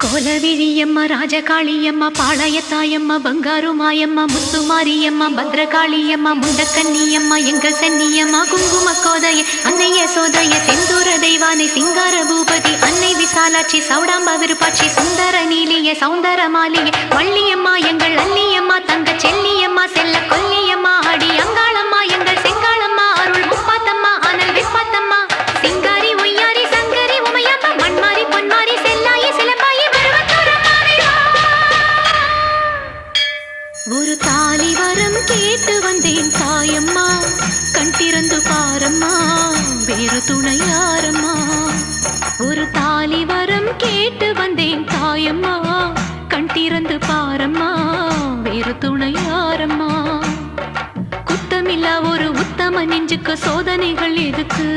கோலவிழியம்மா ராஜகாளியம்மா பாளையத்தாயம்மா பங்காரு மாயம்மா முத்துமாரியம்மா பத்ரகாளியம்மா முண்டக்கன்னியம்மா எங்கள் சன்னியம்மா குங்கும கோதைய அன்னைய சோதைய செந்தூர தெய்வானை சிங்கார பூபதி அன்னை விசாலாட்சி சௌடாம்ப விருப்பாட்சி சுந்தர நீலிய சௌந்தர மாலிய வள்ளியம்மா எங்கள் அல்லியம்மா தங்க செல்லியம்மா செல்ல கொல்லியம்மா அடி அங்காளம்மா எங்கள் செங்காளம்மா அருள் முப்பாத்தம்மா அனல் விப்பாத்தம்மா சிங்காரி ஒய்யாரி சங்கரி உமையம்மா மண்மாரி பொன்மாரி செல்லாயி சிலம்பாயி ஒரு தாலி வரம் கேட்டு வந்தேன் தாயம்மா கண் திறந்து பாரம்மா வேறு துணை யாரம்மா ஒரு தாலி வரம் கேட்டு வந்தேன் தாயம்மா கண் திறந்து பாரம்மா வேறு துணை யாரம்மா குத்தமில்லா ஒரு உத்தம நெஞ்சுக்கு சோதனைகள் எதுக்கு